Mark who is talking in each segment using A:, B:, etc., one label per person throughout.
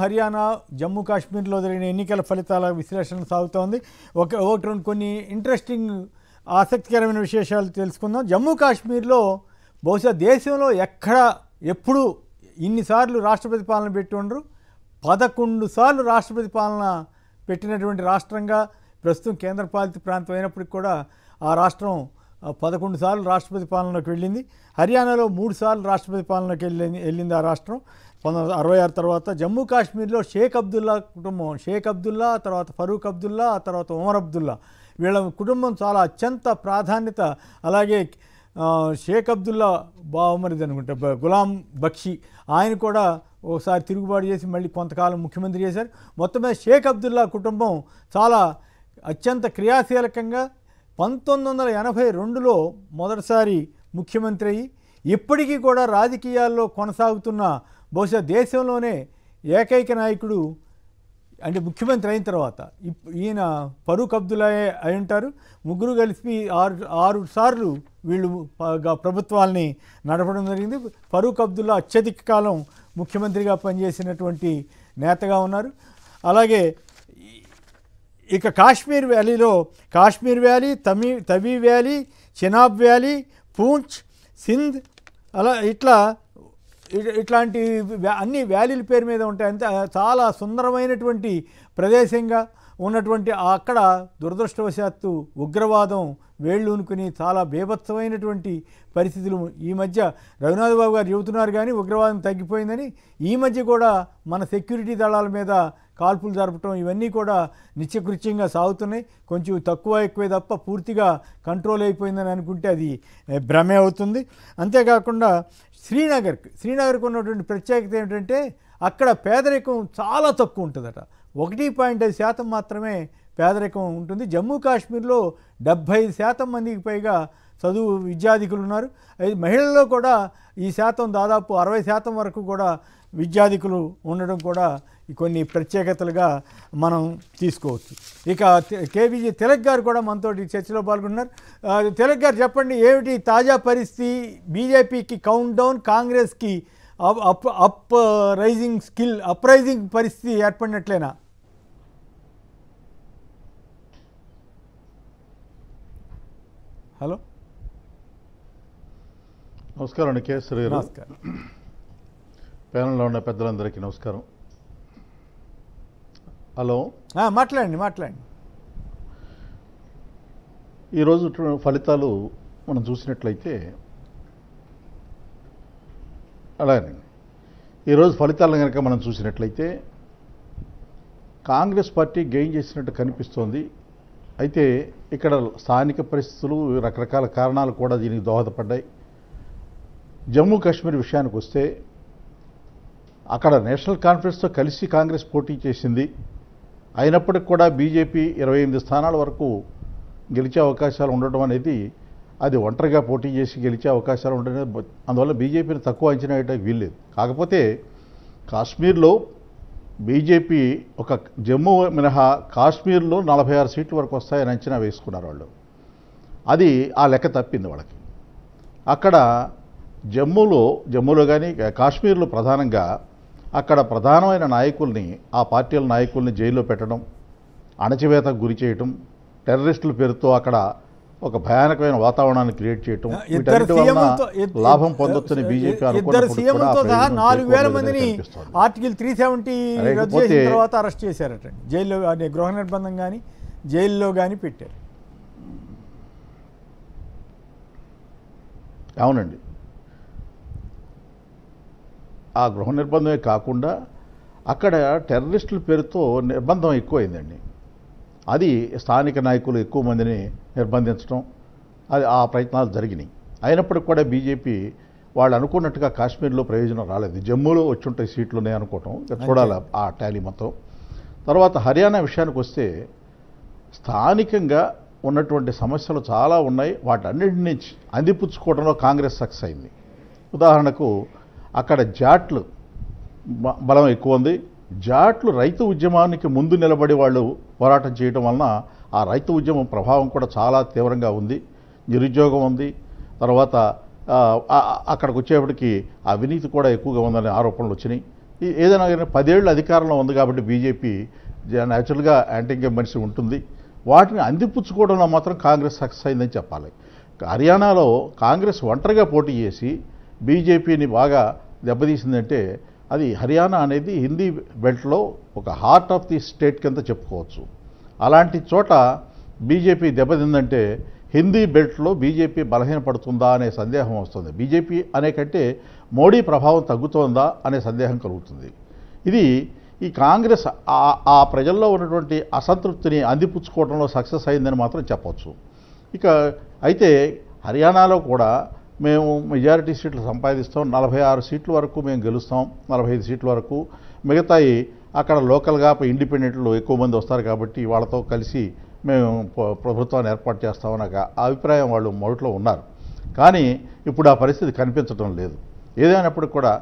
A: హర్యానా జమ్మూ కాశ్మీర్లో జరిగిన ఎన్నికల ఫలితాల విశ్లేషణ సాగుతోంది. కొన్ని ఇంట్రెస్టింగ్ ఆసక్తికరమైన విశేషాలు తెలుసుకుందాం. జమ్మూ కాశ్మీర్లో బహుశా దేశంలో ఎప్పుడు ఇన్నిసార్లు రాష్ట్రపతి పాలన పెట్టి ఉండరు. 11 సార్లు రాష్ట్రపతి పాలన పెట్టినటువంటి రాష్ట్రంగా ప్రస్తుతం కేంద్రపాలిత ప్రాంతం అయినప్పటికీ కూడా ఆ రాష్ట్రం 11 సార్లు రాష్ట్రపతి పాలనలోకి వెళ్ళింది. హర్యానాలో 3 సార్లు రాష్ట్రపతి పాలనలోకి వెళ్ళింది ఆ రాష్ట్రం 1966 తర్వాత. జమ్మూ కాశ్మీర్లో షేక్ అబ్దుల్లా కుటుంబం, షేక్ అబ్దుల్లా తర్వాత ఫరూక్ అబ్దుల్లా తర్వాత ఉమర్ అబ్దుల్లా, వీళ్ళ కుటుంబం చాలా అత్యంత ప్రాధాన్యత. అలాగే షేక్ అబ్దుల్లా బావమరిది అనుకుంటా గులాం బక్షి, ఆయన కూడా ఒకసారి తిరుగుబాటు చేసి మళ్ళీ కొంతకాలం ముఖ్యమంత్రి చేశారు. మొత్తం మీద షేక్ అబ్దుల్లా కుటుంబం చాలా అత్యంత క్రియాశీలకంగా 1982లో మొదటిసారి ముఖ్యమంత్రి అయ్యి ఇప్పటికీ కూడా రాజకీయాల్లో కొనసాగుతున్న బహుశా దేశంలోనే ఏకైక నాయకుడు అంటే ముఖ్యమంత్రి అయిన తర్వాత ఈయన ఫరూక్ అబ్దుల్లా అయి ఉంటారు. ముగ్గురు కలిసి 6 సార్లు వీళ్ళు ప్రభుత్వాల్ని నడపడం జరిగింది. ఫరూక్ అబ్దుల్లా అత్యధిక కాలం ముఖ్యమంత్రిగా పనిచేసినటువంటి నేతగా ఉన్నారు. అలాగే ఇక కాశ్మీర్ వ్యాలీలో Kashmir valley, Tawi valley, Chenab valley, Poonch, Sindh ఇట్లాంటి అన్ని వ్యాలీల పేరు మీద ఉంటాయి. అంతే చాలా సుందరమైనటువంటి ప్రదేశంగా ఉన్నటువంటి అక్కడ దురదృష్టవశాత్తు ఉగ్రవాదం వేళ్ళూనుకుని చాలా బీభత్సమైనటువంటి పరిస్థితులు ఈ మధ్య రఘునాథ్ బాబు గారు చెబుతున్నారు. కానీ ఉగ్రవాదం తగ్గిపోయిందని ఈ మధ్య కూడా మన సెక్యూరిటీ దళాల మీద కాల్పులు జరపటం ఇవన్నీ కూడా నిత్యకృత్యంగా సాగుతున్నాయి. కొంచెం తక్కువ ఎక్కువే తప్ప పూర్తిగా కంట్రోల్ అయిపోయిందని అనుకుంటే అది భ్రమే అవుతుంది. అంతేకాకుండా శ్రీనగర్కు ఉన్నటువంటి ప్రత్యేకత ఏమిటంటే అక్కడ పేదరికం చాలా తక్కువ ఉంటుందట. 1.5% మాత్రమే పేదరికం ఉంటుంది. జమ్మూ కాశ్మీర్లో 75% మందికి పైగా చదువు విద్యాధికులు ఉన్నారు. మహిళల్లో కూడా ఈ శాతం దాదాపు 60% వరకు కూడా విద్యాధికులు ఉండడం కూడా కొన్ని ప్రత్యేకతలుగా మనం తీసుకోవచ్చు. ఇక కేవీజీ తిలక్ గారు కూడా మనతోటి చర్చలో పాల్గొన్నారు. తిలక్ గారు చెప్పండి, ఏమిటి తాజా పరిస్థితి? బీజేపీకి కౌంట్ డౌన్, కాంగ్రెస్కి అప్రైజింగ్ పరిస్థితి ఏర్పడినట్లేనా? హలో,
B: నమస్కారం అండి కేసరి గారు.
A: నమస్కారం.
B: ప్యానెల్లో ఉన్న పెద్దలందరికీ నమస్కారం. హలో,
A: మాట్లాడండి.
B: ఈరోజు ఫలితాలు మనం చూసినట్లయితే అలాగే ఈరోజు ఫలితాలను కనుక మనం చూసినట్లయితే కాంగ్రెస్ పార్టీ గెయిన్ చేసినట్టు కనిపిస్తోంది. అయితే ఇక్కడ స్థానిక పరిస్థితులు, రకరకాల కారణాలు కూడా దీనికి దోహదపడ్డాయి. జమ్మూ కాశ్మీర్ విషయానికి వస్తే అక్కడ నేషనల్ కాన్ఫరెన్స్తో కలిసి కాంగ్రెస్ పోటీ చేసింది. అయినప్పటికి కూడా బీజేపీ 28 స్థానాల వరకు గెలిచే అవకాశాలు ఉండడం అనేది, అది ఒంటరిగా పోటీ చేసి గెలిచే అవకాశాలు ఉండడం, అందువల్ల బీజేపీని తక్కువ అంచనా వేయడానికి వీల్లేదు. కాకపోతే కాశ్మీర్లో బీజేపీ ఒక జమ్మూ మినహా కాశ్మీర్లో 46 సీట్ల వరకు వస్తాయని అంచనా వేసుకున్నారు వాళ్ళు. అది ఆ లెక్క తప్పింది వాళ్ళకి. అక్కడ జమ్మూలో కానీ కాశ్మీర్లో ప్రధానంగా అక్కడ ప్రధానమైన నాయకుల్ని, ఆ పార్టీల నాయకుల్ని జైల్లో పెట్టడం, అణచివేతకు గురి చేయటం, టెర్రరిస్టుల పేరుతో అక్కడ ఒక భయానకమైన వాతావరణాన్ని క్రియేట్ చేయటం, లాభం పొందొచ్చని బీజేపీ
A: ఆర్టికల్ 370 రద్దు చేసిన తర్వాత అరెస్ట్ చేశారట. జైల్లో గృహ నిర్బంధం కానీ జైల్లో కానీ పెట్టారు.
B: అవునండి, ఆ గృహ నిర్బంధమే కాకుండా అక్కడ టెర్రరిస్టుల పేరుతో నిర్బంధం ఎక్కువైందండి. అది స్థానిక నాయకులు ఎక్కువ మందిని నిర్బంధించడం, ఆ ప్రయత్నాలు జరిగినాయి. అయినప్పటికీ కూడా బీజేపీ వాళ్ళు అనుకున్నట్టుగా కాశ్మీర్లో ప్రయోజనం రాలేదు. జమ్మూలో వచ్చి ఉంటాయి సీట్లునే అనుకోవటం, చూడాలి ఆ టాలీ మొత్తం. తర్వాత హర్యానా విషయానికి వస్తే స్థానికంగా ఉన్నటువంటి సమస్యలు చాలా ఉన్నాయి. వాటన్నింటినీ అందిపుచ్చుకోవడంలో కాంగ్రెస్ సక్సెస్ అయింది. ఉదాహరణకు అక్కడ జాట్లు బలం ఎక్కువ ఉంది. జాట్లు రైతు ఉద్యమానికి ముందు నిలబడి వాళ్ళు పోరాటం చేయడం వలన ఆ రైతు ఉద్యమం ప్రభావం కూడా చాలా తీవ్రంగా ఉంది. నిరుద్యోగం ఉంది. తర్వాత అక్కడికి వచ్చేప్పటికి అవినీతి కూడా ఎక్కువగా ఉందనే ఆరోపణలు వచ్చినాయి. ఏదైనా కానీ 10 ఏళ్ళు అధికారంలో ఉంది కాబట్టి బీజేపీ న్యాచురల్గా యాంటీ ఇన్కంబెన్సీ ఉంటుంది. వాటిని అందిపుచ్చుకోవడంలో మాత్రం కాంగ్రెస్ సక్సెస్ అయిందని చెప్పాలి. హర్యానాలో కాంగ్రెస్ ఒంటరిగా పోటీ చేసి బీజేపీని బాగా దెబ్బతీసిందంటే అది హర్యానా అనేది హిందీ బెల్ట్లో ఒక హార్ట్ ఆఫ్ ది స్టేట్ కింద చెప్పుకోవచ్చు. అలాంటి చోట బీజేపీ దెబ్బతిందంటే హిందీ బెల్ట్లో బీజేపీ బలహీనపడుతుందా అనే సందేహం వస్తుంది. బీజేపీ అనే కంటే మోడీ ప్రభావం తగ్గుతోందా అనే సందేహం కలుగుతుంది. ఇది ఈ కాంగ్రెస్ ఆ ప్రజల్లో ఉన్నటువంటి అసంతృప్తిని అందిపుచ్చుకోవడంలో సక్సెస్ అయిందని మాత్రం చెప్పవచ్చు. ఇక అయితే హర్యానాలో కూడా మేము మెజారిటీ సీట్లు సంపాదిస్తాం, 46 సీట్ల వరకు మేము గెలుస్తాం, 45 సీట్ల వరకు. మిగతాయి అక్కడ లోకల్గా ఇండిపెండెంట్లు ఎక్కువ మంది వస్తారు కాబట్టి వాళ్ళతో కలిసి మేము ప్రభుత్వాన్ని ఏర్పాటు చేస్తామని ఒక అభిప్రాయం వాళ్ళు మొదట్లో ఉన్నారు. కానీ ఇప్పుడు ఆ పరిస్థితి కనిపించడం లేదు. ఏదైనప్పటికీ కూడా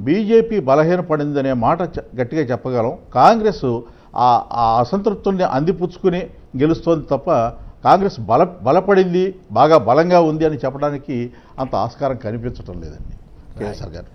B: బీజేపీ బలహీనపడిందనే మాట గట్టిగా చెప్పగలం. కాంగ్రెస్ ఆ అసంతృప్తుల్ని అందిపుచ్చుకుని గెలుస్తోంది తప్ప కాంగ్రెస్ బలపడింది, బాగా బలంగా ఉంది అని చెప్పడానికి అంత ఆస్కారం కనిపించడం లేదండి. కేఎస్ఆర్ గారు.